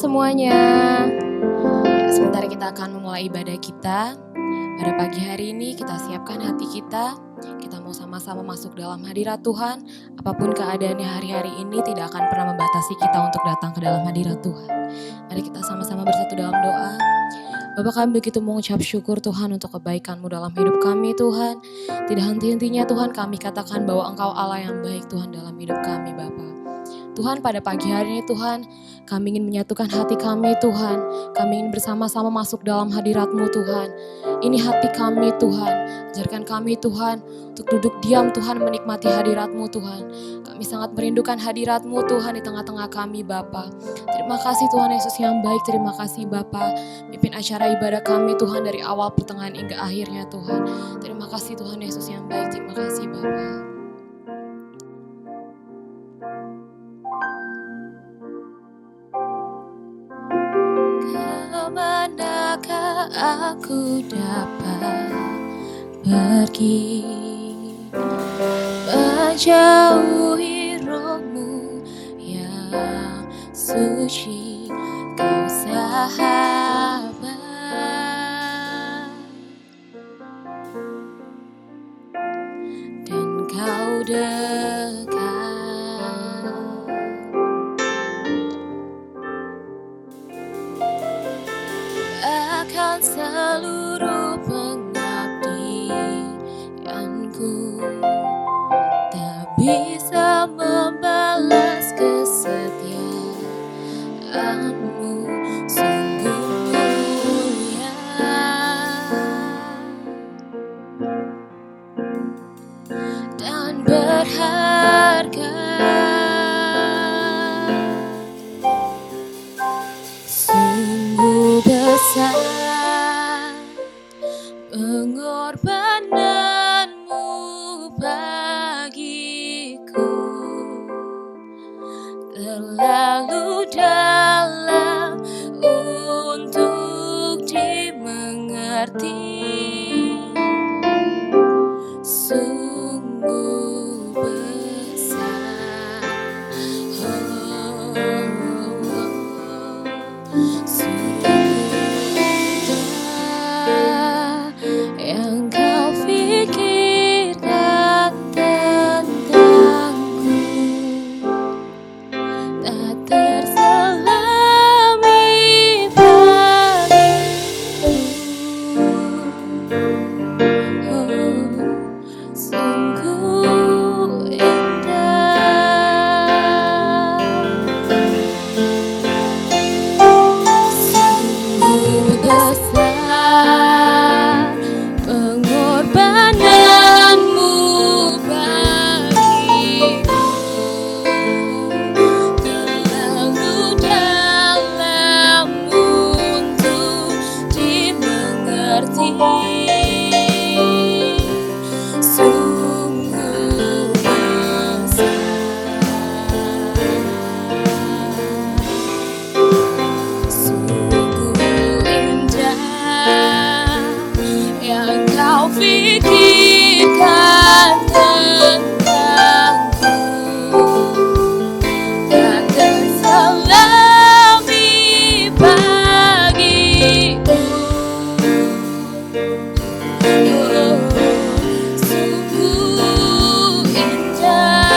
semuanya. Ya, sebentar kita akan memulai ibadah kita. Pada pagi hari ini kita siapkan hati kita. Kita mau sama-sama masuk dalam hadirat Tuhan. Apapun keadaannya hari-hari ini tidak akan pernah membatasi kita untuk datang ke dalam hadirat Tuhan. Mari kita sama-sama bersatu dalam doa. Bapa, kami begitu mengucap syukur Tuhan untuk kebaikan-Mu dalam hidup kami Tuhan. Tidak henti-hentinya Tuhan kami katakan bahwa Engkau Allah yang baik Tuhan dalam hidup kami Bapa. Tuhan, pada pagi hari ini Tuhan, kami ingin menyatukan hati kami Tuhan. Kami ingin bersama-sama masuk dalam hadirat-Mu Tuhan. Ini hati kami Tuhan. Ajarkan kami Tuhan untuk duduk diam Tuhan menikmati hadirat-Mu Tuhan. Kami sangat merindukan hadirat-Mu Tuhan di tengah-tengah kami Bapa. Terima kasih Tuhan Yesus yang baik. Terima kasih Bapa. Pimpin acara ibadah kami Tuhan dari awal pertengahan hingga akhirnya Tuhan. Terima kasih Tuhan Yesus yang baik. Terima kasih Bapa. Kemanakah aku dapat pergi menjauhi roh-Mu yang suci, Kau sahabat dan Kau dekat. Akan seluruh pengabdianku tak bisa membalas kesetiaan-Mu, sungguh mulia dan berharga. Sungguh besar pengorbanan-Mu bagiku, terlalu dalam untuk dimengerti. Sungguh besar, yang Kau pikirkan tentangku, tak terselami bagiku. Sungguh indah, sungguh besar pengorbanan-Mu bagiku, terlalu dalam untuk dimengerti. Sungguh besar, sungguh indah yang Kau pikirkan tentangku, tak terselami bagiku. Sungguh indah,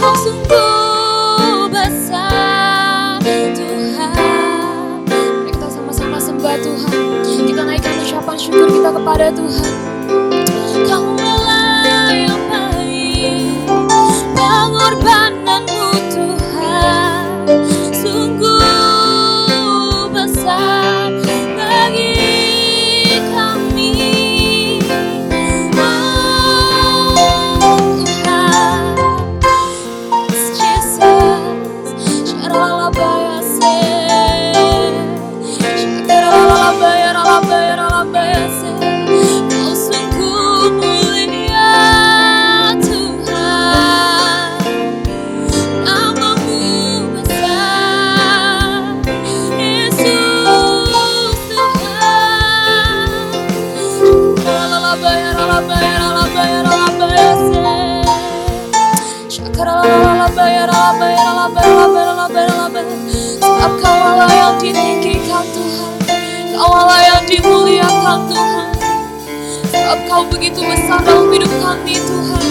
Kau sungguh besar Tuhan. Mari kita sama-sama sembah Tuhan. Kita naikkan ucapan syukur kita kepada Tuhan. Kau Allah yang baik, pengorbanan-Mu Tuhan sungguh besar bagi kami. Oh Tuhan, Jesus, Sharalabayase, Kau sungguh mulia. Sebab Kau Allah yang ditinggikan Tuhan, Kau Allah yang dimuliakan Tuhan. Sebab Kau begitu besar dalam hidup kami Tuhan.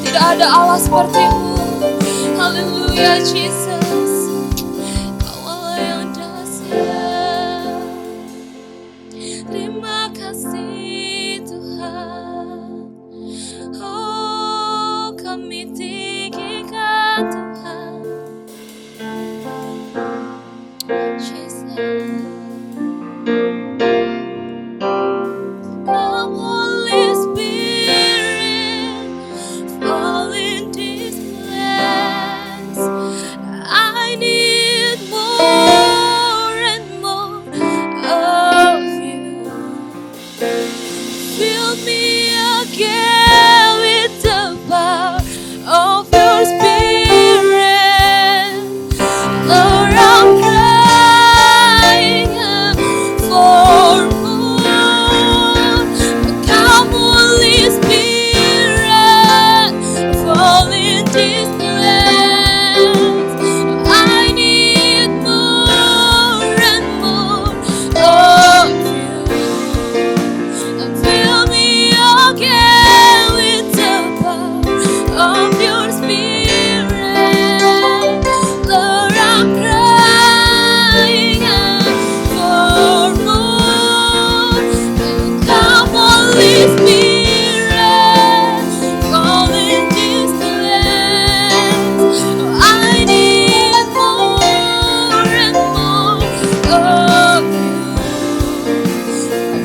Tidak ada Allah seperti-Mu. Haleluya Jesus. Kau Allah yang dahsyat. Terima kasih Tuhan. Oh, kami tinggikan Tuhan. Jesus. Come Holy Spirit, fall in this place. I need more and more of You. Fill me again with the power of Your Spirit. Lord, I'm crying out for more. Come Holy Spirit, fall in this place. I need more and more of You. And fill me again with the power of Your Spirit. Lord, I'm crying out for more. Come Holy Spirit, fall in this place. I need more and more of You.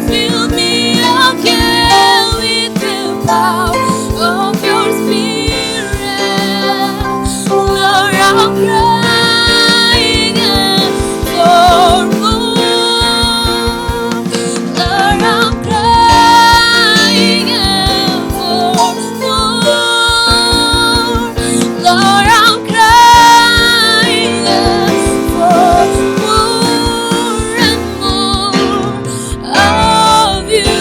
Fill me again with the power of Your Spirit. Lord, I'm crying out for more. Lord, I'm crying out for more. Lord, I'm crying out for more and more of You.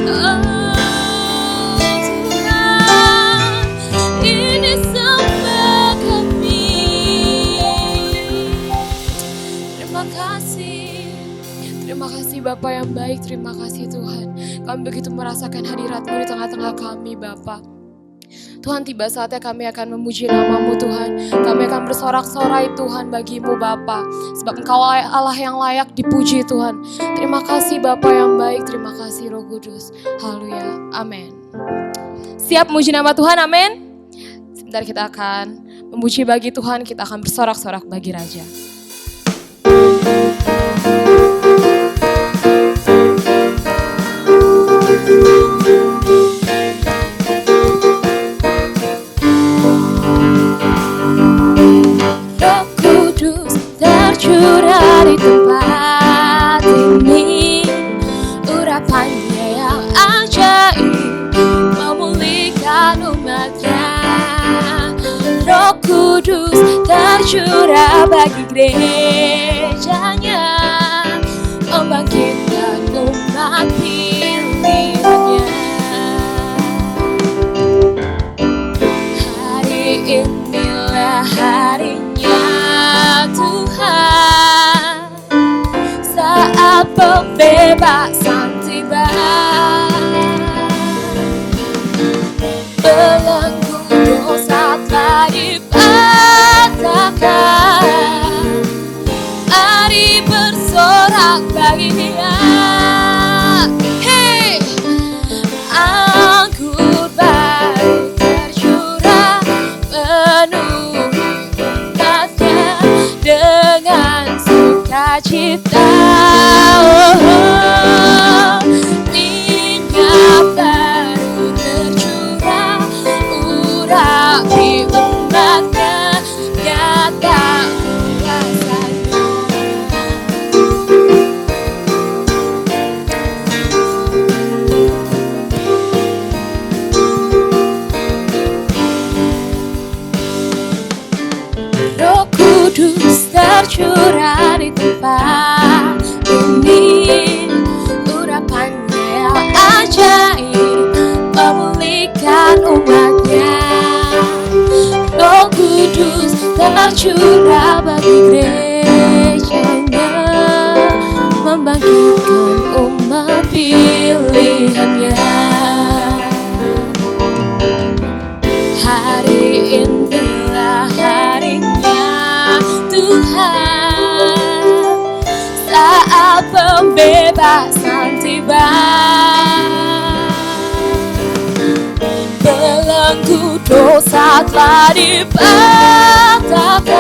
Tuhan, ini semua kami. Terima kasih Bapa yang baik, terima kasih Tuhan. Kami begitu merasakan hadirat-Mu di tengah-tengah kami Bapa. Tuhan, tiba saatnya kami akan memuji nama-Mu Tuhan. Kami akan bersorak-sorai Tuhan bagi-Mu Bapa. Sebab Engkau Allah yang layak dipuji Tuhan. Terima kasih Bapa yang baik, terima kasih Roh Kudus. Haleluya, amin. Siap memuji nama Tuhan, amin. Sebentar kita akan memuji bagi Tuhan, kita akan bersorak-sorak bagi Raja. Roh Kudus tercurah di tempat ini, urapannya yang ajaib memulihkan umatnya. Roh Kudus tercurah bagi gerejanya, membangkitkan umat pilihannya. Hari inilah harinya Tuhan, saat pembebasan tiba. Belenggu dosa telah dipatahkan, mari bersorak bagi Dia. Hey, anggur baru tercurah penuhi umatnya dengan sukacita. Minyak baru tercurah, urapi umatnya, nyata kuasanya. Roh Kudus tercurah di tempat ini, urapannya yang ajaib memulihkan umatnya. Roh Kudus Kudus tercurah bagi gerejanya, membangkitkan umat pilihannya. Hari inilah harinya Tuhan, saat pembebasan tiba. Belenggu dosa telah dipatahkan,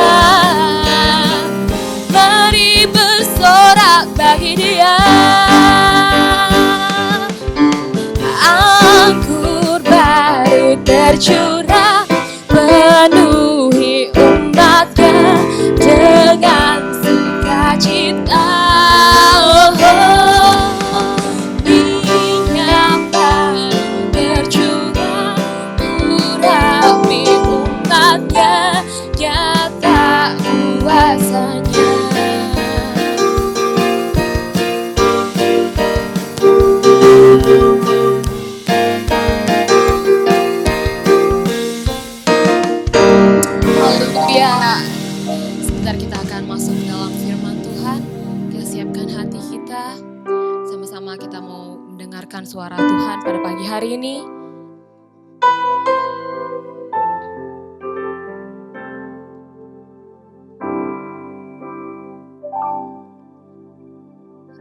mari bersorak bagi Dia. Anggur baru tercurah, penuhi umatnya dengan sukacita. Minyak baru tercurah, urapi umatnya, nyata kuasanya. Haleluya. Sebentar kita akan masuk dalam firman Tuhan. Kita siapkan hati kita. Sama-sama kita mau mendengarkan suara Tuhan pada pagi hari ini.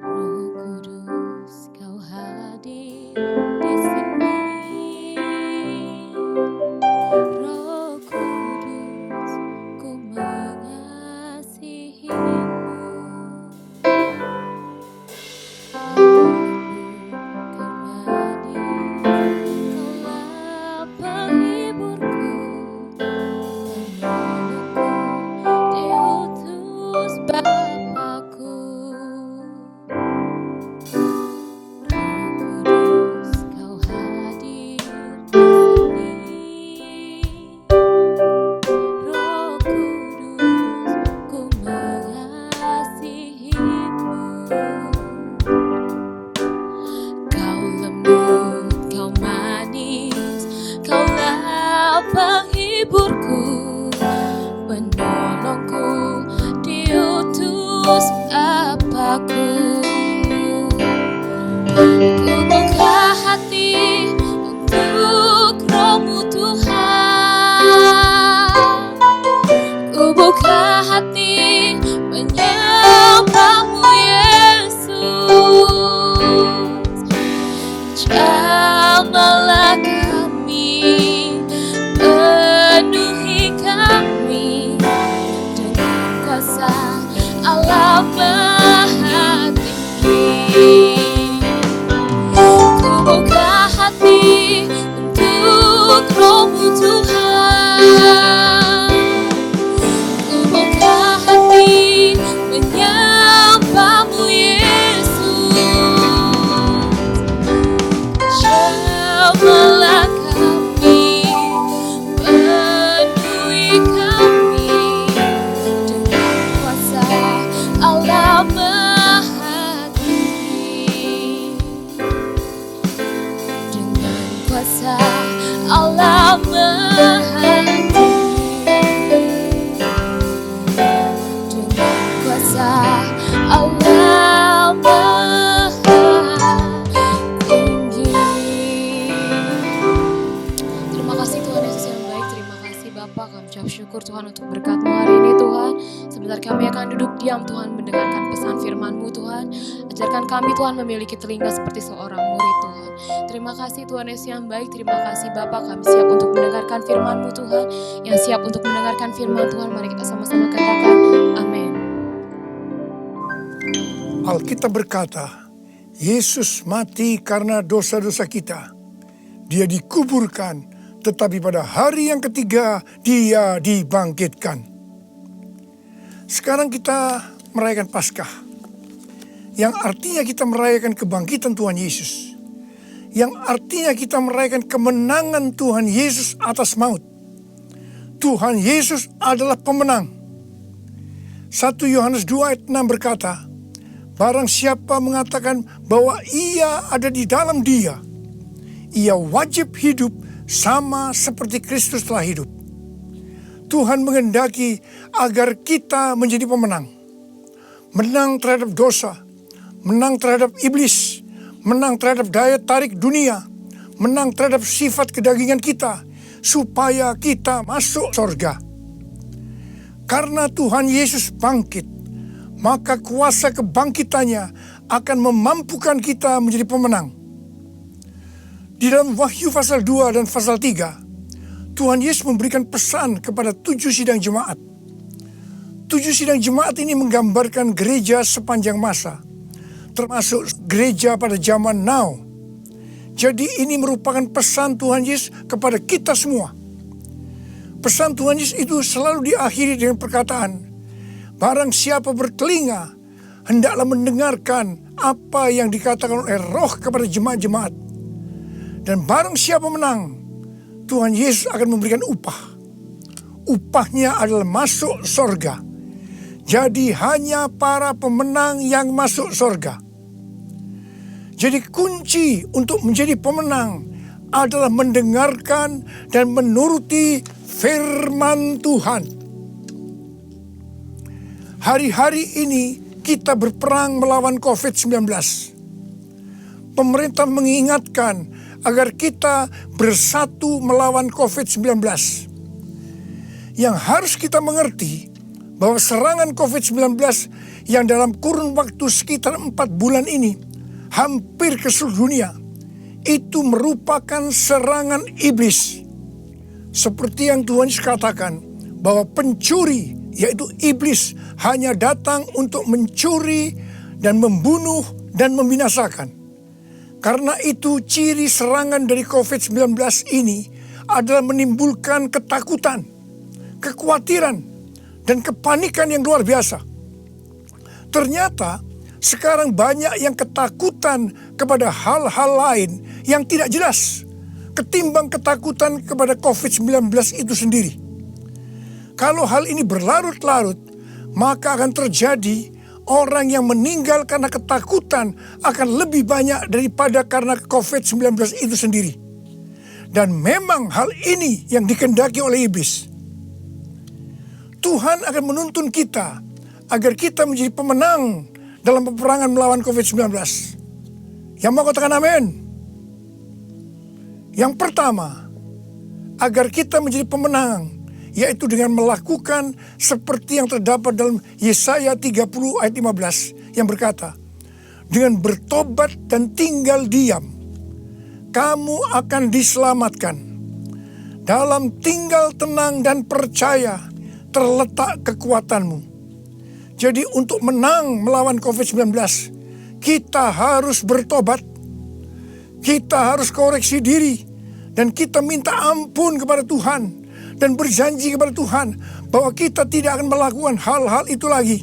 Roh Kudus, Kau hadir di sini. Roh Kudus, ku mengasihimu. Kau manis, Kaulah penghiburku, penolongku, diutus Bapa-Ku. Roh Kudus, Kau hadir di sini. Roh Kudus, ku mengasihimu. Kau lembut, Kau manis, Kaulah penghiburku, penolongku, diutus Bapa-Ku. Ku buka hati untuk Roh-Mu Tuhan. Ku buka hati menyembah-Mu Yesus. Jamahlah kami, penuhi kami dengan kuasa Allah Maha Tinggi. Ku buka hati untuk Roh-Mu Tuhan. Ku buka hati menyembah-Mu Yesus. Jamahlah kami, penuhi kami dengan kuasa Allah Maha Tinggi. Dengan kuasa Allah Maha Tinggi. Dengan kuasa Allah Maha Tinggi. Terima kasih Tuhan Yesus yang baik. Terima kasih Bapa. Kami ucap syukur Tuhan untuk berkat-Mu hari ini Tuhan. Sebentar kami akan duduk diam Tuhan, mendengarkan pesan firman-Mu Tuhan. Ajarkan kami Tuhan memiliki telinga seperti seorang murid Tuhan. Terima kasih Tuhan Yesus yang baik. Terima kasih Bapa. Kami siap untuk mendengarkan firman-Mu Tuhan. Yang siap untuk mendengarkan firman Tuhan, mari kita sama-sama katakan amin. Alkitab berkata, Yesus mati karena dosa-dosa kita. Dia dikuburkan, tetapi pada hari yang ketiga Dia dibangkitkan. Sekarang kita merayakan Paskah, yang artinya kita merayakan kebangkitan Tuhan Yesus, yang artinya kita merayakan kemenangan Tuhan Yesus atas maut. Tuhan Yesus adalah pemenang. 1 Yohanes 2 ayat 6 berkata, barang siapa mengatakan bahwa ia ada di dalam Dia, ia wajib hidup sama seperti Kristus telah hidup. Tuhan menghendaki agar kita menjadi pemenang. Menang terhadap dosa, menang terhadap iblis, menang terhadap daya tarik dunia, menang terhadap sifat kedagingan kita, supaya kita masuk surga. Karena Tuhan Yesus bangkit, maka kuasa kebangkitannya akan memampukan kita menjadi pemenang. Di dalam Wahyu pasal 2 dan pasal 3, Tuhan Yesus memberikan pesan kepada 7 sidang jemaat. 7 sidang jemaat ini menggambarkan gereja sepanjang masa, termasuk gereja pada zaman now. Jadi ini merupakan pesan Tuhan Yesus kepada kita semua. Pesan Tuhan Yesus itu selalu diakhiri dengan perkataan, barang siapa bertelinga, hendaklah mendengarkan apa yang dikatakan oleh Roh kepada jemaat-jemaat. Dan barang siapa menang, Tuhan Yesus akan memberikan upah. Upahnya adalah masuk surga. Jadi hanya para pemenang yang masuk surga. Jadi kunci untuk menjadi pemenang adalah mendengarkan dan menuruti firman Tuhan. Hari-hari ini kita berperang melawan COVID-19. Pemerintah mengingatkan agar kita bersatu melawan COVID-19. Yang harus kita mengerti bahwa serangan COVID-19 yang dalam kurun waktu sekitar 4 bulan ini hampir ke seluruh dunia, itu merupakan serangan iblis. Seperti yang Tuhan Yesus katakan, bahwa pencuri, yaitu iblis, hanya datang untuk mencuri dan membunuh dan membinasakan. Karena itu ciri serangan dari COVID-19 ini adalah menimbulkan ketakutan, kekhawatiran, dan kepanikan yang luar biasa. Ternyata sekarang banyak yang ketakutan kepada hal-hal lain yang tidak jelas, ketimbang ketakutan kepada COVID-19 itu sendiri. Kalau hal ini berlarut-larut, maka akan terjadi orang yang meninggal karena ketakutan akan lebih banyak daripada karena COVID-19 itu sendiri. Dan memang hal ini yang dikehendaki oleh iblis. Tuhan akan menuntun kita agar kita menjadi pemenang dalam peperangan melawan COVID-19. Yang mau katakan amin? Yang pertama, agar kita menjadi pemenang, yaitu dengan melakukan seperti yang terdapat dalam Yesaya 30 ayat 15 yang berkata, dengan bertobat dan tinggal diam, kamu akan diselamatkan. Dalam tinggal tenang dan percaya terletak kekuatanmu. Jadi untuk menang melawan COVID-19, kita harus bertobat, kita harus koreksi diri, dan kita minta ampun kepada Tuhan. Dan berjanji kepada Tuhan bahwa kita tidak akan melakukan hal-hal itu lagi.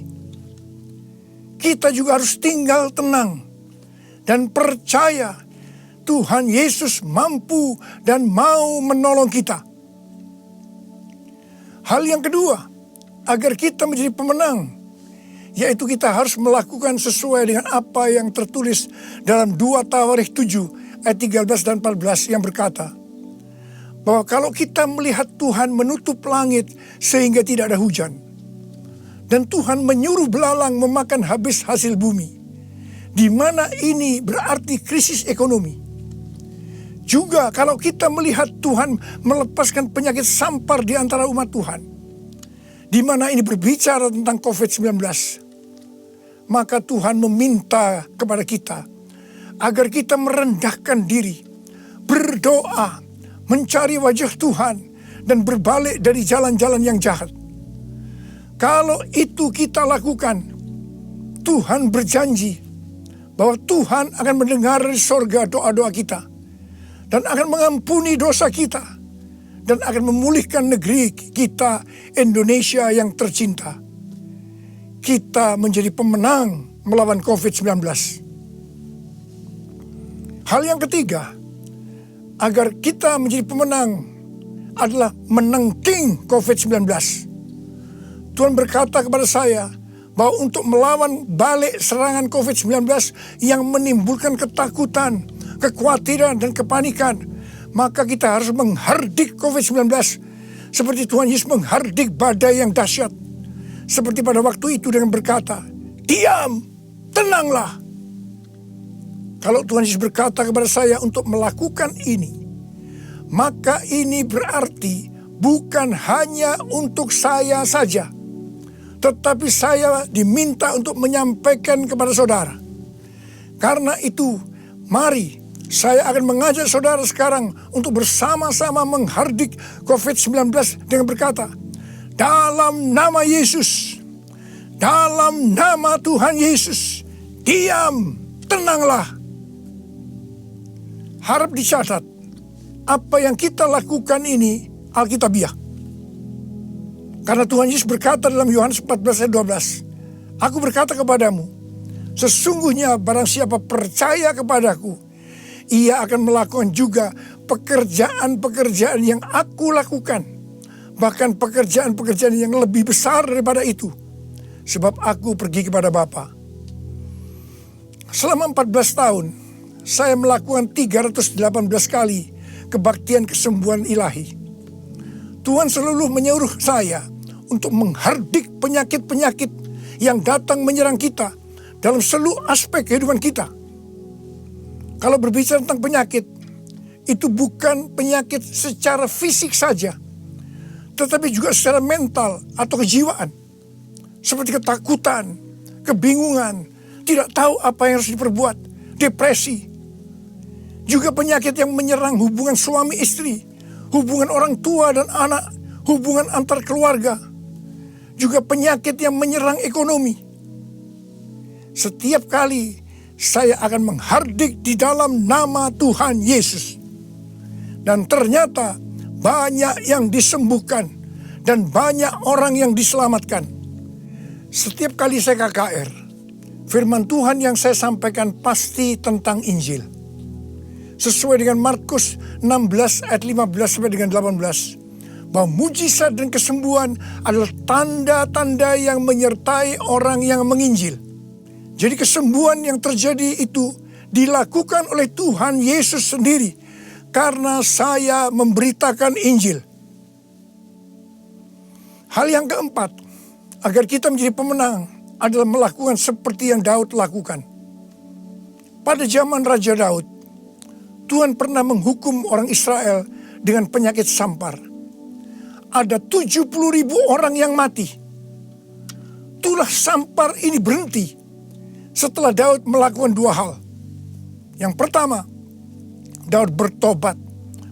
Kita juga harus tinggal tenang dan percaya Tuhan Yesus mampu dan mau menolong kita. Hal yang kedua, agar kita menjadi pemenang, yaitu kita harus melakukan sesuai dengan apa yang tertulis dalam 2 Tawarikh 7 ayat 13 dan 14 yang berkata, bahwa kalau kita melihat Tuhan menutup langit sehingga tidak ada hujan, dan Tuhan menyuruh belalang memakan habis hasil bumi, di mana ini berarti krisis ekonomi. Juga kalau kita melihat Tuhan melepaskan penyakit sampar di antara umat Tuhan, di mana ini berbicara tentang COVID-19, maka Tuhan meminta kepada kita agar kita merendahkan diri, berdoa, mencari wajah Tuhan, dan berbalik dari jalan-jalan yang jahat. Kalau itu kita lakukan, Tuhan berjanji bahwa Tuhan akan mendengar dari sorga doa-doa kita, dan akan mengampuni dosa kita, dan akan memulihkan negeri kita Indonesia yang tercinta. Kita menjadi pemenang melawan COVID-19. Hal yang ketiga, agar kita menjadi pemenang adalah menangking COVID-19. Tuhan berkata kepada saya bahwa untuk melawan balik serangan COVID-19 yang menimbulkan ketakutan, kekhawatiran, dan kepanikan, maka kita harus menghardik COVID-19 Seperti Tuhan Yesus menghardik badai yang dahsyat. Seperti pada waktu itu dengan berkata, "Diam, tenanglah." Kalau Tuhan Yesus berkata kepada saya untuk melakukan ini, maka ini berarti bukan hanya untuk saya saja, tetapi saya diminta untuk menyampaikan kepada saudara. Karena itu, mari saya akan mengajak saudara sekarang untuk bersama-sama menghardik COVID-19 dengan berkata, dalam nama Yesus, dalam nama Tuhan Yesus, diam, tenanglah. Harap dicatat, apa yang kita lakukan ini Alkitabiah. Karena Tuhan Yesus berkata dalam Yohanes 14 ayat 12, "Aku berkata kepadamu, sesungguhnya barang siapa percaya kepadaku, ia akan melakukan juga pekerjaan-pekerjaan yang aku lakukan. Bahkan pekerjaan-pekerjaan yang lebih besar daripada itu. Sebab aku pergi kepada Bapa." Selama 14 tahun, saya melakukan 318 kali kebaktian kesembuhan ilahi. Tuhan selalu menyuruh saya untuk menghardik penyakit-penyakit yang datang menyerang kita dalam seluruh aspek kehidupan kita. Kalau berbicara tentang penyakit, itu bukan penyakit secara fisik saja, tetapi juga secara mental atau kejiwaan. Seperti ketakutan, kebingungan, tidak tahu apa yang harus diperbuat, depresi. Juga penyakit yang menyerang hubungan suami istri, hubungan orang tua dan anak, hubungan antar keluarga. Juga penyakit yang menyerang ekonomi. Setiap kali saya akan menghardik di dalam nama Tuhan Yesus. Dan ternyata banyak yang disembuhkan dan banyak orang yang diselamatkan. Setiap kali saya KKR, firman Tuhan yang saya sampaikan pasti tentang Injil. Sesuai dengan Markus 16 ayat 15 sampai dengan 18. Bahwa mujizat dan kesembuhan adalah tanda-tanda yang menyertai orang yang menginjil. Jadi kesembuhan yang terjadi itu dilakukan oleh Tuhan Yesus sendiri. Karena saya memberitakan Injil. Hal yang keempat, agar kita menjadi pemenang adalah melakukan seperti yang Daud lakukan. Pada zaman Raja Daud, Tuhan pernah menghukum orang Israel dengan penyakit sampar. Ada 70.000 orang yang mati. Tulah sampar ini berhenti setelah Daud melakukan dua hal. Yang pertama, Daud bertobat,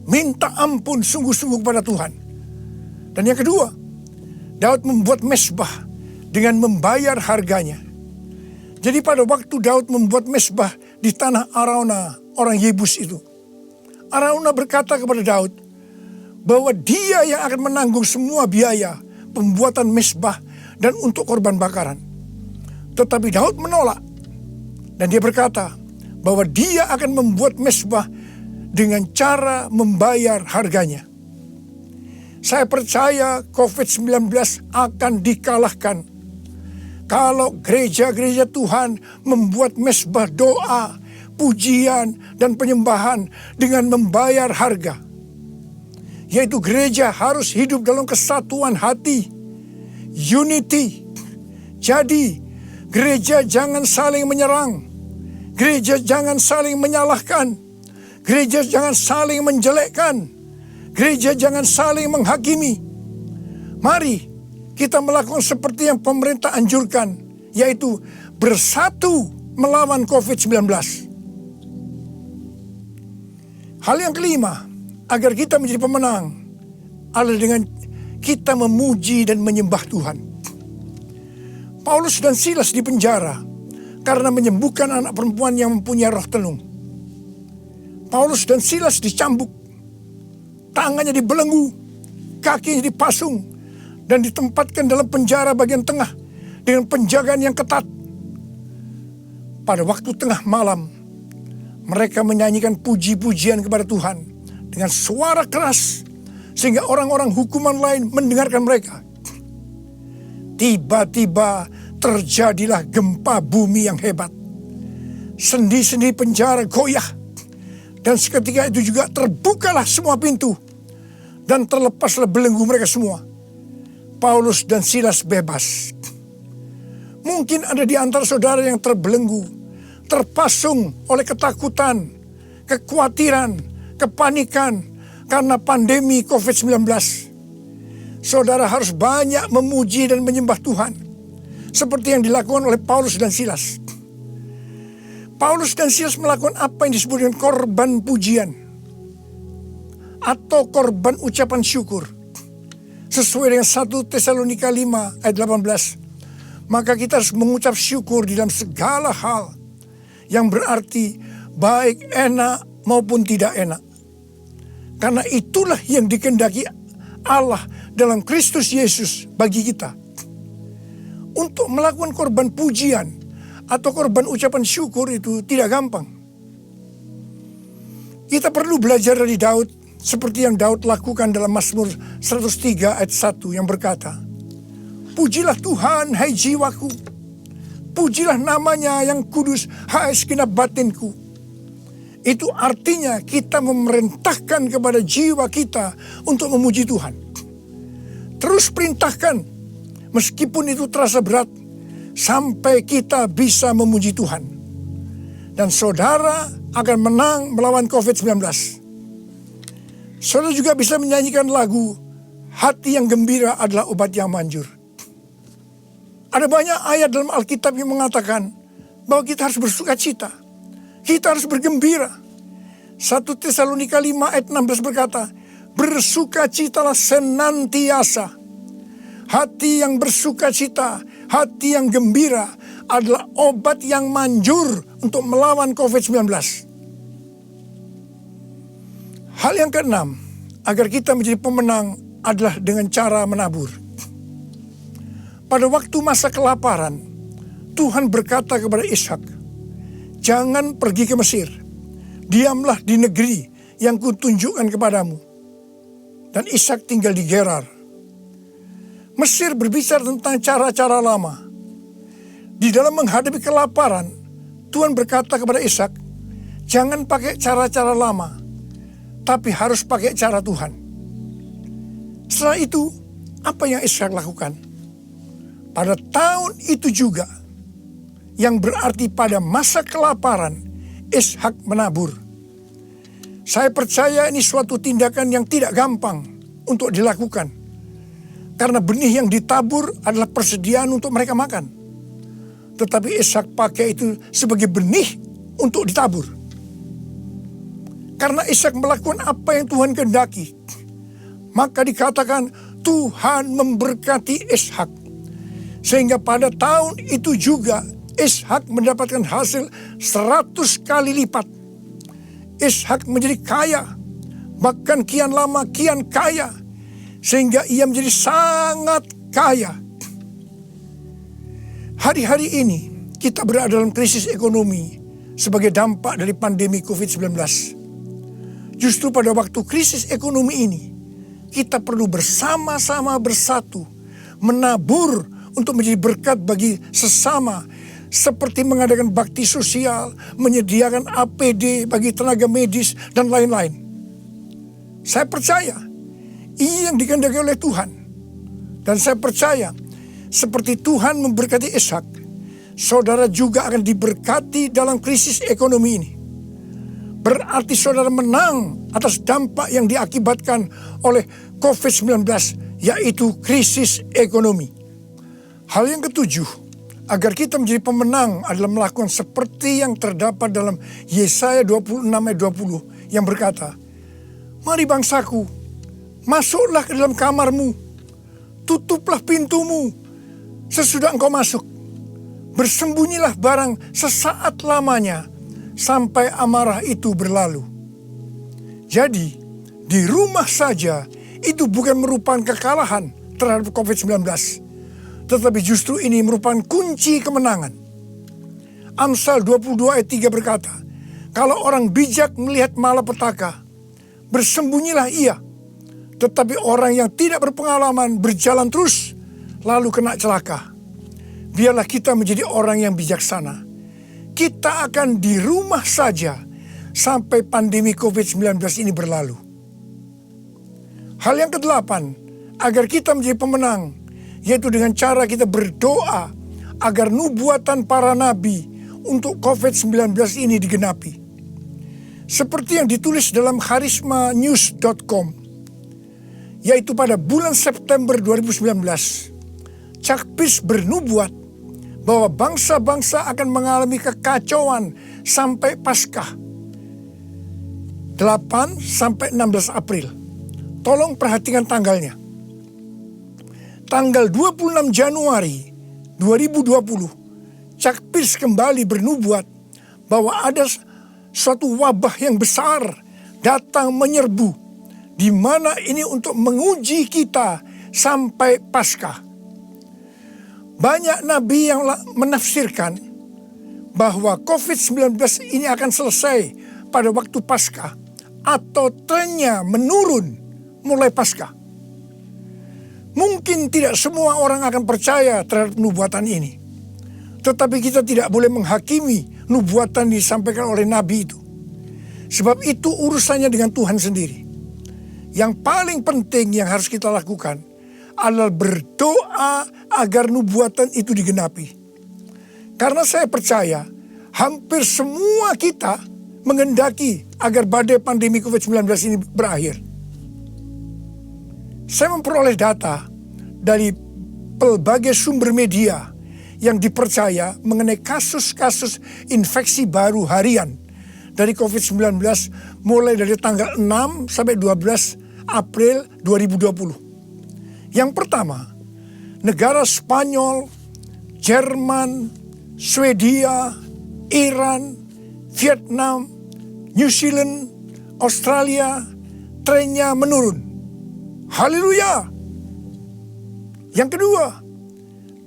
minta ampun sungguh-sungguh kepada Tuhan. Dan yang kedua, Daud membuat mezbah dengan membayar harganya. Jadi pada waktu Daud membuat mezbah di tanah Araunah, orang Yebus itu, Araunah berkata kepada Daud bahwa dia yang akan menanggung semua biaya pembuatan mezbah dan untuk korban bakaran. Tetapi Daud menolak dan dia berkata bahwa dia akan membuat mezbah dengan cara membayar harganya. Saya percaya COVID-19 akan dikalahkan kalau gereja-gereja Tuhan membuat mezbah doa, pujian, dan penyembahan dengan membayar harga. Yaitu gereja harus hidup dalam kesatuan hati, unity. Jadi gereja jangan saling menyerang, gereja jangan saling menyalahkan, gereja jangan saling menjelekkan, gereja jangan saling menghakimi. Mari kita melakukan seperti yang pemerintah anjurkan, yaitu bersatu melawan COVID-19. Hal yang kelima, agar kita menjadi pemenang, adalah dengan kita memuji dan menyembah Tuhan. Paulus dan Silas di penjara karena menyembuhkan anak perempuan yang mempunyai roh tenung. Paulus dan Silas dicambuk, tangannya dibelenggu, kakinya dipasung, dan ditempatkan dalam penjara bagian tengah dengan penjagaan yang ketat. Pada waktu tengah malam, mereka menyanyikan puji-pujian kepada Tuhan dengan suara keras sehingga orang-orang hukuman lain mendengarkan mereka. Tiba-tiba terjadilah gempa bumi yang hebat. Sendi-sendi penjara goyah dan seketika itu juga terbukalah semua pintu dan terlepaslah belenggu mereka semua. Paulus dan Silas bebas. Mungkin ada di antara saudara yang terbelenggu, terpasung oleh ketakutan, kekhawatiran, kepanikan karena pandemi COVID-19. Saudara harus banyak memuji dan menyembah Tuhan, seperti yang dilakukan oleh Paulus dan Silas. Paulus dan Silas melakukan apa yang disebut dengan korban pujian atau korban ucapan syukur. Sesuai dengan 1 Tesalonika 5 ayat 18. Maka kita harus mengucap syukur di dalam segala hal, yang berarti baik enak maupun tidak enak. Karena itulah yang dikehendaki Allah dalam Kristus Yesus bagi kita. Untuk melakukan korban pujian atau korban ucapan syukur itu tidak gampang. Kita perlu belajar dari Daud, seperti yang Daud lakukan dalam Mazmur 103 ayat 1 yang berkata, "Pujilah Tuhan, hai jiwaku. Pujilah namanya yang kudus, hai segenap batinku." Itu artinya kita memerintahkan kepada jiwa kita untuk memuji Tuhan. Terus perintahkan, meskipun itu terasa berat, sampai kita bisa memuji Tuhan. Dan saudara akan menang melawan COVID-19. Saudara juga bisa menyanyikan lagu "Hati yang gembira adalah obat yang manjur." Ada banyak ayat dalam Alkitab yang mengatakan bahwa kita harus bersuka cita. Kita harus bergembira. 1 Tesalonika 5 ayat 16 berkata, "Bersukacitalah senantiasa." Hati yang bersuka cita, hati yang gembira adalah obat yang manjur untuk melawan COVID-19. Hal yang keenam, agar kita menjadi pemenang adalah dengan cara menabur. Pada waktu masa kelaparan, Tuhan berkata kepada Ishak, "Jangan pergi ke Mesir, diamlah di negeri yang kutunjukkan kepadamu." Dan Ishak tinggal di Gerar. Mesir berbicara tentang cara-cara lama. Di dalam menghadapi kelaparan, Tuhan berkata kepada Ishak, "Jangan pakai cara-cara lama, tapi harus pakai cara Tuhan." Setelah itu, apa yang Ishak lakukan? Pada tahun itu juga, yang berarti pada masa kelaparan, Ishak menabur. Saya percaya ini suatu tindakan yang tidak gampang untuk dilakukan. Karena benih yang ditabur adalah persediaan untuk mereka makan. Tetapi Ishak pakai itu sebagai benih untuk ditabur. Karena Ishak melakukan apa yang Tuhan kehendaki, maka dikatakan Tuhan memberkati Ishak. Sehingga pada tahun itu juga Ishak mendapatkan hasil 100 kali lipat. Ishak menjadi kaya, bahkan kian lama kian kaya, sehingga ia menjadi sangat kaya. Hari-hari ini kita berada dalam krisis ekonomi sebagai dampak dari pandemi COVID-19. Justru pada waktu krisis ekonomi ini, kita perlu bersama-sama bersatu, menabur untuk menjadi berkat bagi sesama, seperti mengadakan bakti sosial, menyediakan APD bagi tenaga medis, dan lain-lain. Saya percaya, ini yang dikehendaki oleh Tuhan. Dan saya percaya, seperti Tuhan memberkati Ishak, saudara juga akan diberkati dalam krisis ekonomi ini. Berarti saudara menang atas dampak yang diakibatkan oleh COVID-19, yaitu krisis ekonomi. Hal yang ketujuh, agar kita menjadi pemenang adalah melakukan seperti yang terdapat dalam Yesaya 26 ayat 20 yang berkata, "Mari bangsaku, masuklah ke dalam kamarmu, tutuplah pintumu sesudah engkau masuk. Bersembunyilah barang sesaat lamanya, sampai amarah itu berlalu." Jadi, di rumah saja itu bukan merupakan kekalahan terhadap COVID-19, tetapi justru ini merupakan kunci kemenangan. Amsal 22 ayat 3 berkata, "Kalau orang bijak melihat malapetaka, bersembunyilah ia. Tetapi orang yang tidak berpengalaman berjalan terus, lalu kena celaka." Biarlah kita menjadi orang yang bijaksana. Kita akan di rumah saja sampai pandemi COVID-19 ini berlalu. Hal yang kedelapan, agar kita menjadi pemenang, yaitu dengan cara kita berdoa agar nubuatan para nabi untuk COVID-19 ini digenapi. Seperti yang ditulis dalam charismanews.com, yaitu pada bulan September 2019, Chuck Pierce bernubuat bahwa bangsa-bangsa akan mengalami kekacauan sampai Paskah 8 sampai 16 April. Tolong perhatikan tanggalnya. Tanggal 26 Januari 2020, Chuck Pierce kembali bernubuat bahwa ada suatu wabah yang besar datang menyerbu, di mana ini untuk menguji kita sampai Paskah. Banyak nabi yang menafsirkan bahwa COVID-19 ini akan selesai pada waktu Paskah atau trennya menurun mulai Paskah. Mungkin tidak semua orang akan percaya terhadap nubuatan ini. Tetapi kita tidak boleh menghakimi nubuatan disampaikan oleh nabi itu. Sebab itu urusannya dengan Tuhan sendiri. Yang paling penting yang harus kita lakukan adalah berdoa agar nubuatan itu digenapi. Karena saya percaya hampir semua kita mengendaki agar badai pandemi COVID-19 ini berakhir. Saya memperoleh data dari pelbagai sumber media yang dipercaya mengenai kasus-kasus infeksi baru harian dari COVID-19 mulai dari tanggal 6 sampai 12 April 2020. Yang pertama, negara Spanyol, Jerman, Swedia, Iran, Vietnam, New Zealand, Australia, trennya menurun. Haleluya. Yang kedua,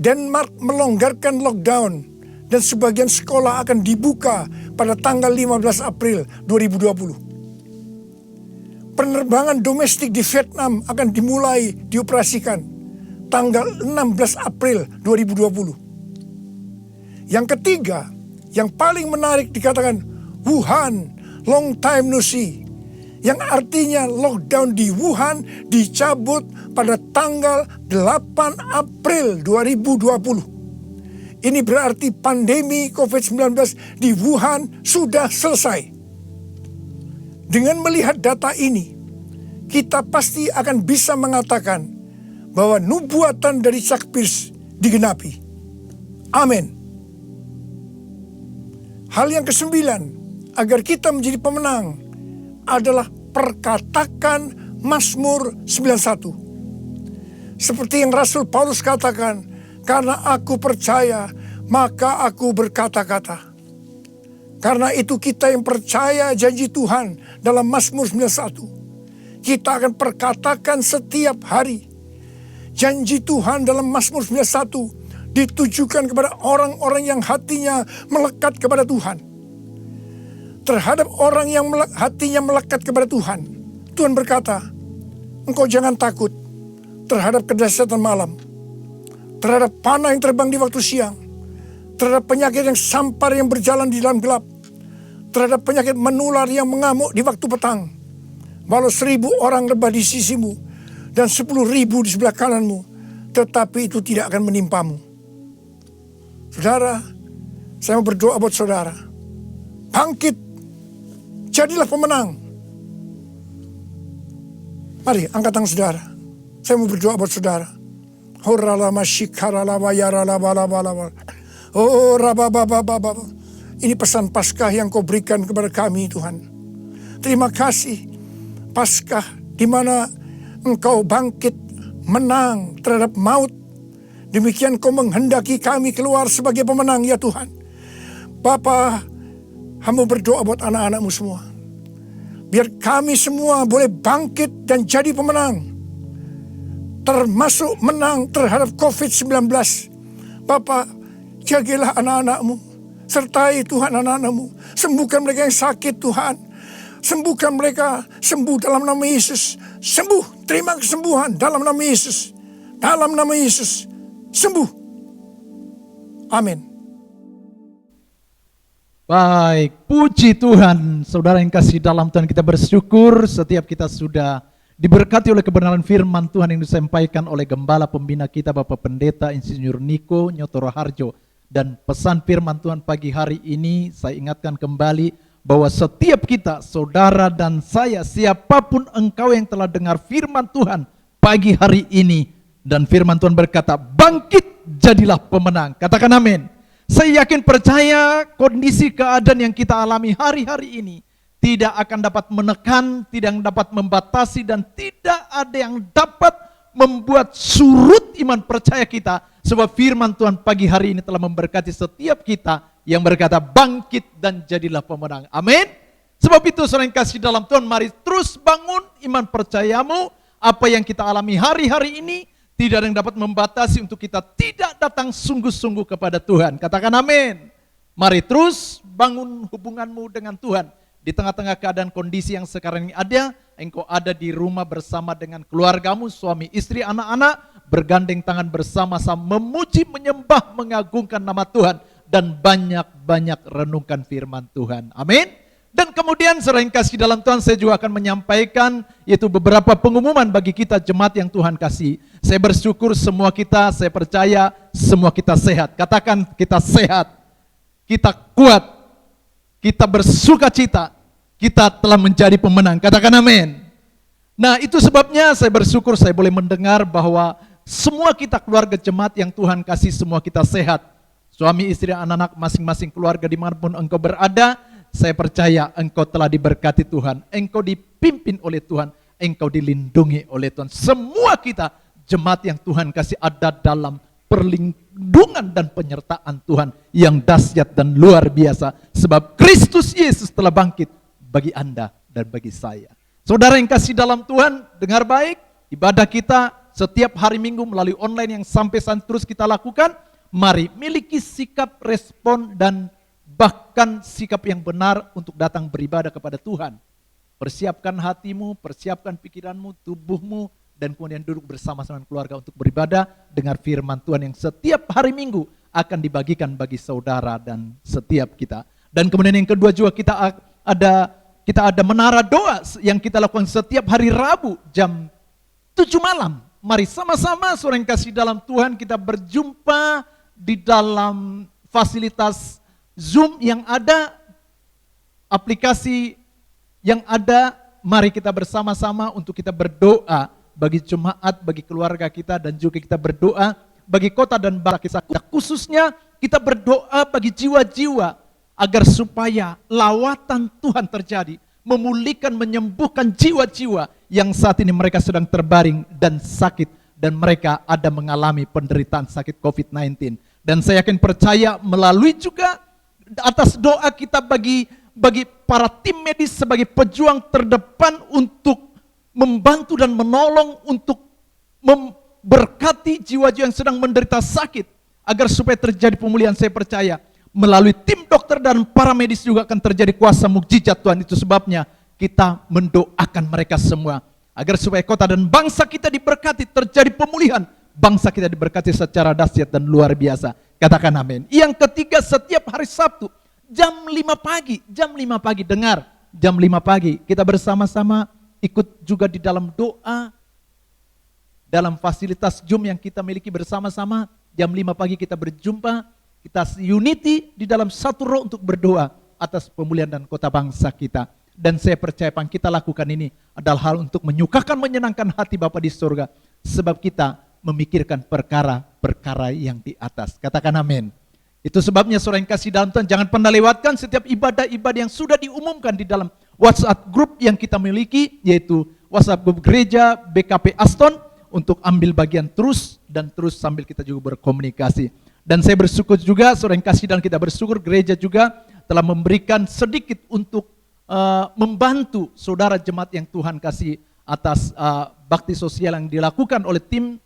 Denmark melonggarkan lockdown dan sebagian sekolah akan dibuka pada tanggal 15 April 2020. Penerbangan domestik di Vietnam akan dimulai dioperasikan tanggal 16 April 2020. Yang ketiga, yang paling menarik dikatakan Wuhan, long time no see. Yang artinya lockdown di Wuhan dicabut pada tanggal 8 April 2020. Ini berarti pandemi COVID-19 di Wuhan sudah selesai. Dengan melihat data ini, kita pasti akan bisa mengatakan bahwa nubuatan dari Chuck Pierce digenapi. Amin. Hal yang kesembilan, agar kita menjadi pemenang, adalah perkatakan Mazmur 91. Seperti yang Rasul Paulus katakan, karena aku percaya, maka aku berkata-kata. Karena itu kita yang percaya janji Tuhan dalam Mazmur 91, kita akan perkatakan setiap hari. Janji Tuhan dalam Mazmur 91 ditujukan kepada orang-orang yang hatinya melekat kepada Tuhan. Terhadap orang yang hatinya melekat kepada Tuhan, Tuhan berkata, engkau jangan takut terhadap kedahsyatan malam, terhadap panah yang terbang di waktu siang, terhadap penyakit yang sampar yang berjalan di dalam gelap, terhadap penyakit menular yang mengamuk di waktu petang. Walau 1.000 orang rebah di sisimu dan 10.000 di sebelah kananmu, tetapi itu tidak akan menimpamu. Saudara, saya mau berdoa buat saudara. Bangkit, jadilah pemenang. Mari angkat tangan saudara. Saya mau berdoa buat saudara. Oh, ini pesan Paskah yang kau berikan kepada kami, Tuhan. Terima kasih. Paskah di mana engkau bangkit menang terhadap maut. Demikian kau menghendaki kami keluar sebagai pemenang, ya Tuhan. Bapa, hamba berdoa buat anak-anakmu semua. Biar kami semua boleh bangkit dan jadi pemenang. Termasuk menang terhadap COVID-19. Bapa, jagalah anak-anakmu. Sertai Tuhan anak-anakmu. Sembuhkan mereka yang sakit, Tuhan. Sembuhkan mereka, sembuh dalam nama Yesus. Sembuh, terima kesembuhan dalam nama Yesus. Dalam nama Yesus, sembuh. Amin. Baik, puji Tuhan. Saudara yang kasih dalam Tuhan, kita bersyukur setiap kita sudah diberkati oleh kebenaran firman Tuhan yang disampaikan oleh Gembala Pembina kita Bapak Pendeta Insinyur Niko Nyotoro Harjo. Dan pesan firman Tuhan pagi hari ini saya ingatkan kembali bahwa setiap kita, saudara dan saya, siapapun engkau yang telah dengar firman Tuhan pagi hari ini, dan firman Tuhan berkata, bangkit jadilah pemenang. Katakan amin. Saya yakin percaya kondisi keadaan yang kita alami hari-hari ini tidak akan dapat menekan, tidak dapat membatasi, dan tidak ada yang dapat membuat surut iman percaya kita. Sebab firman Tuhan pagi hari ini telah memberkati setiap kita yang berkata bangkit dan jadilah pemenang. Amin. Sebab itu saudara yang kasih dalam Tuhan, mari terus bangun iman percayamu. Apa yang kita alami hari-hari ini tidak ada yang dapat membatasi untuk kita tidak datang sungguh-sungguh kepada Tuhan. Katakan amin. Mari terus bangun hubunganmu dengan Tuhan. Di tengah-tengah keadaan kondisi yang sekarang ini ada, engkau ada di rumah bersama dengan keluargamu, suami, istri, anak-anak, bergandeng tangan bersama-sama, memuji, menyembah, mengagungkan nama Tuhan, dan banyak-banyak renungkan firman Tuhan. Amin. Dan kemudian saudara yang kasih dalam Tuhan, saya juga akan menyampaikan yaitu beberapa pengumuman bagi kita jemaat yang Tuhan kasih. Saya bersyukur semua kita, saya percaya semua kita sehat. Katakan kita sehat, kita kuat, kita bersuka cita, kita telah menjadi pemenang. Katakan amin. Nah itu sebabnya saya bersyukur saya boleh mendengar bahwa semua kita keluarga jemaat yang Tuhan kasih, semua kita sehat. Suami, istri, anak-anak, masing-masing keluarga dimanapun engkau berada, saya percaya engkau telah diberkati Tuhan, engkau dipimpin oleh Tuhan, engkau dilindungi oleh Tuhan. Semua kita jemaat yang Tuhan kasih ada dalam perlindungan dan penyertaan Tuhan yang dahsyat dan luar biasa. Sebab Kristus Yesus telah bangkit bagi Anda dan bagi saya. Saudara yang kasih dalam Tuhan, dengar baik, ibadah kita setiap hari Minggu melalui online yang sampai saat terus kita lakukan. Mari miliki sikap, respon, dan bahkan sikap yang benar untuk datang beribadah kepada Tuhan. Persiapkan hatimu, persiapkan pikiranmu, tubuhmu, dan kemudian duduk bersama-sama keluarga untuk beribadah, dengar firman Tuhan yang setiap hari Minggu akan dibagikan bagi saudara dan setiap kita. Dan kemudian yang kedua juga kita ada menara doa yang kita lakukan setiap hari Rabu jam 7 malam. Mari sama-sama saudara yang kasih dalam Tuhan, kita berjumpa di dalam fasilitas Zoom yang ada, aplikasi yang ada. Mari kita bersama-sama untuk kita berdoa bagi jemaat, bagi keluarga kita, dan juga kita berdoa bagi kota dan bangsa kita. Khususnya kita berdoa bagi jiwa-jiwa agar supaya lawatan Tuhan terjadi, memulihkan, menyembuhkan jiwa-jiwa yang saat ini mereka sedang terbaring dan sakit, dan mereka ada mengalami penderitaan sakit COVID-19. Dan saya yakin percaya melalui juga atas doa kita bagi para tim medis sebagai pejuang terdepan untuk membantu dan menolong, untuk memberkati jiwa-jiwa yang sedang menderita sakit, agar supaya terjadi pemulihan. Saya percaya melalui tim dokter dan para medis juga akan terjadi kuasa mukjizat Tuhan. Itu sebabnya kita mendoakan mereka semua agar supaya kota dan bangsa kita diberkati, terjadi pemulihan, bangsa kita diberkati secara dahsyat dan luar biasa. Katakan amin. Yang ketiga, setiap hari Sabtu jam 5 pagi, dengar, jam 5 pagi kita bersama-sama ikut juga di dalam doa dalam fasilitas Zoom yang kita miliki bersama-sama. Jam 5 pagi kita berjumpa, kita unity di dalam satu roh untuk berdoa atas pemulihan dan kota bangsa kita. Dan saya percaya yang kita lakukan ini adalah hal untuk menyukakan, menyenangkan hati Bapa di surga. Sebab kita memikirkan perkara-perkara yang di atas. Katakan amin. Itu sebabnya saudara yang kasih dalam Tuhan, jangan pernah lewatkan setiap ibadah-ibadah yang sudah diumumkan di dalam WhatsApp group yang kita miliki, yaitu WhatsApp group gereja BKP Aston, untuk ambil bagian terus dan terus sambil kita juga berkomunikasi. Dan saya bersyukur juga saudara yang kasih dalam, kita bersyukur gereja juga telah memberikan sedikit untuk membantu saudara jemaat yang Tuhan kasih atas bakti sosial yang dilakukan oleh tim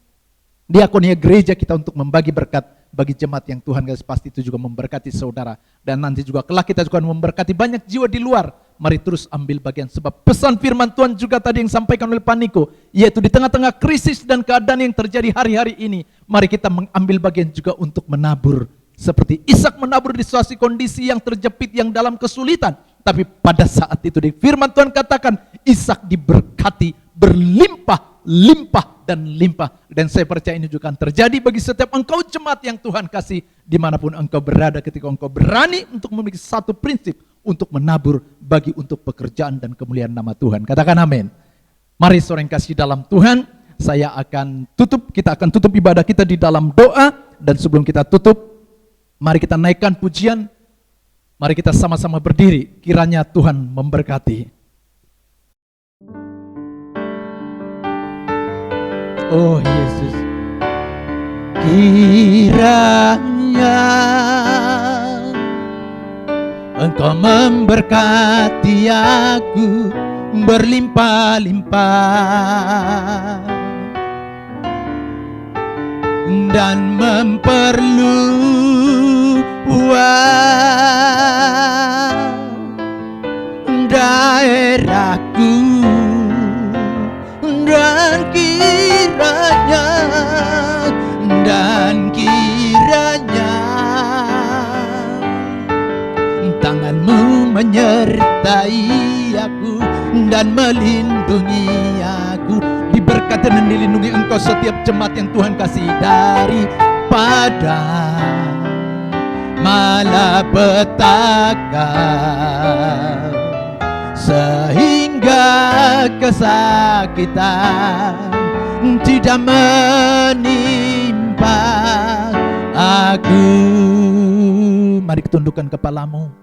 diakonia gereja kita untuk membagi berkat bagi jemaat yang Tuhan kasih. Pasti itu juga memberkati saudara, dan nanti juga kelak kita juga memberkati banyak jiwa di luar. Mari terus ambil bagian, sebab pesan firman Tuhan juga tadi yang disampaikan oleh Pak Niko, yaitu di tengah-tengah krisis dan keadaan yang terjadi hari-hari ini, mari kita mengambil bagian juga untuk menabur. Seperti Ishak menabur di situasi kondisi yang terjepit, yang dalam kesulitan. Tapi pada saat itu di firman Tuhan katakan Ishak diberkati berlimpah, limpah, dan limpah. Dan saya percaya ini juga akan terjadi bagi setiap engkau jemaat yang Tuhan kasih dimanapun engkau berada, ketika engkau berani untuk memiliki satu prinsip untuk menabur bagi untuk pekerjaan dan kemuliaan nama Tuhan. Katakan amin. Mari saudara yang kasih dalam Tuhan, kita akan tutup ibadah kita di dalam doa. Dan sebelum kita tutup, mari kita naikkan pujian. Mari kita sama-sama berdiri, kiranya Tuhan memberkati. Oh Yesus, kiranya Engkau memberkati aku berlimpah-limpah dan memperluas daerahku, dan kiranya tanganmu menyertai aku dan melindungi aku. Diberkati dan dilindungi engkau setiap jemaat yang Tuhan kasih daripada malapetaka, sehingga kesakitan tidak menimpa aku. Mari tundukkan kepalamu.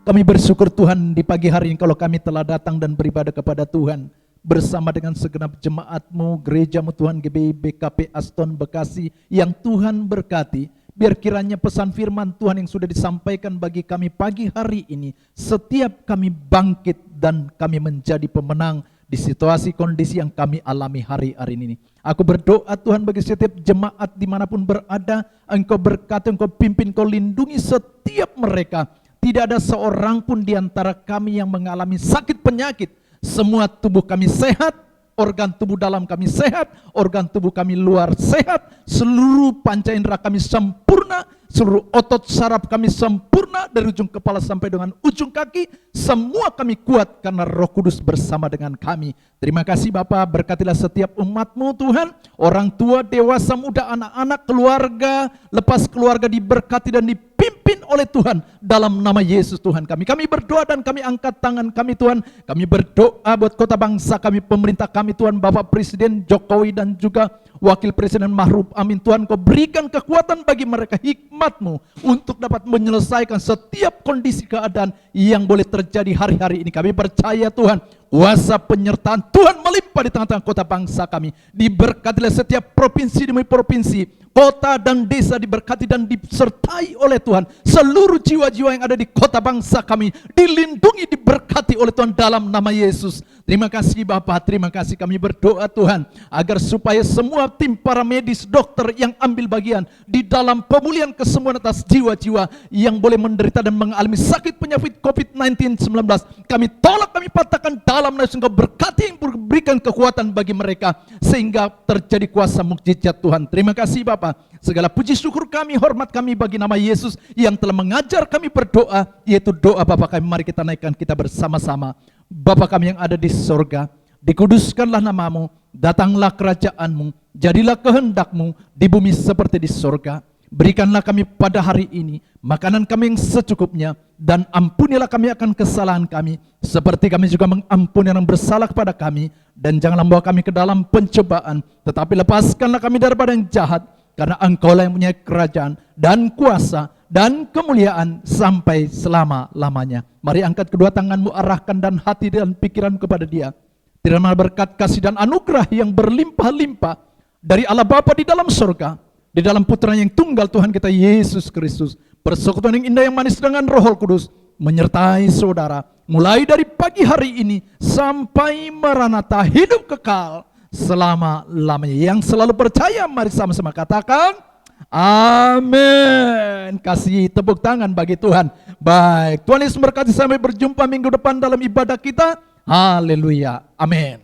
Kami bersyukur Tuhan di pagi hari ini kalau kami telah datang dan beribadah kepada Tuhan bersama dengan segenap jemaat-Mu, gereja-Mu Tuhan, GBI BKP Aston Bekasi yang Tuhan berkati. Biar kiranya pesan firman Tuhan yang sudah disampaikan bagi kami pagi hari ini, setiap kami bangkit dan kami menjadi pemenang di situasi kondisi yang kami alami hari-hari ini. Aku berdoa Tuhan bagi setiap jemaat dimanapun berada, Engkau berkati, Engkau pimpin, Engkau lindungi setiap mereka. Tidak ada seorang pun di antara kami yang mengalami sakit penyakit. Semua tubuh kami sehat, organ tubuh dalam kami sehat, organ tubuh kami luar sehat, seluruh panca indera kami sempurna, seluruh otot saraf kami sempurna dari ujung kepala sampai dengan ujung kaki. Semua kami kuat karena Roh Kudus bersama dengan kami. Terima kasih Bapa, berkatilah setiap umat-Mu Tuhan, orang tua, dewasa, muda, anak-anak, keluarga, lepas keluarga diberkati dan dipimpin oleh Tuhan dalam nama Yesus Tuhan kami. Kami berdoa dan kami angkat tangan kami Tuhan. Kami berdoa buat kota bangsa kami, pemerintah kami Tuhan, Bapak Presiden Jokowi dan juga Wakil Presiden Ma'ruf Amin. Tuhan, Kau berikan kekuatan bagi mereka, hikmat-Mu untuk dapat menyelesaikan setiap kondisi keadaan yang boleh terjadi hari-hari ini. Kami percaya Tuhan, kuasa penyertaan Tuhan melimpah di tengah-tengah kota bangsa kami. Diberkatilah setiap provinsi demi provinsi, kota dan desa diberkati dan disertai oleh Tuhan. Seluruh jiwa-jiwa yang ada di kota bangsa kami dilindungi, diberkati oleh Tuhan dalam nama Yesus. Terima kasih Bapa, terima kasih. Kami berdoa Tuhan agar supaya semua tim para medis, dokter yang ambil bagian di dalam pemulihan kesembuhan atas jiwa-jiwa yang boleh menderita dan mengalami sakit penyakit COVID-19 kami tolak, kami patahkan dalam nama Yesus. Engkau berkati, berikan kekuatan bagi mereka sehingga terjadi kuasa mukjizat Tuhan. Terima kasih Bapa. Segala puji syukur kami, hormat kami bagi nama Yesus yang telah mengajar kami berdoa, yaitu doa Bapa kami. Mari kita naikkan kita bersama-sama. Bapa kami yang ada di sorga, dikuduskanlah namamu, datanglah kerajaan-Mu, jadilah kehendak-Mu di bumi seperti di sorga. Berikanlah kami pada hari ini makanan kami yang secukupnya, dan ampunilah kami akan kesalahan kami, seperti kami juga mengampuni yang bersalah kepada kami. Dan janganlah membawa kami ke dalam pencobaan, tetapi lepaskanlah kami daripada yang jahat, karena Engkau-lah yang punya kerajaan dan kuasa dan kemuliaan sampai selama-lamanya. Mari angkat kedua tanganmu, arahkan dan hati dan pikiran kepada Dia. Terima berkat kasih dan anugerah yang berlimpah-limpah dari Allah Bapa di dalam surga, di dalam Putra yang tunggal Tuhan kita Yesus Kristus, persekutuan yang indah yang manis dengan Roh Kudus menyertai saudara mulai dari pagi hari ini sampai Maranatha, hidup kekal selama-lamanya. Yang selalu percaya, mari sama-sama katakan amin. Kasih tepuk tangan bagi Tuhan. Baik, Tuhan Yesus memberkati. Sampai berjumpa minggu depan dalam ibadah kita. Haleluya, amin.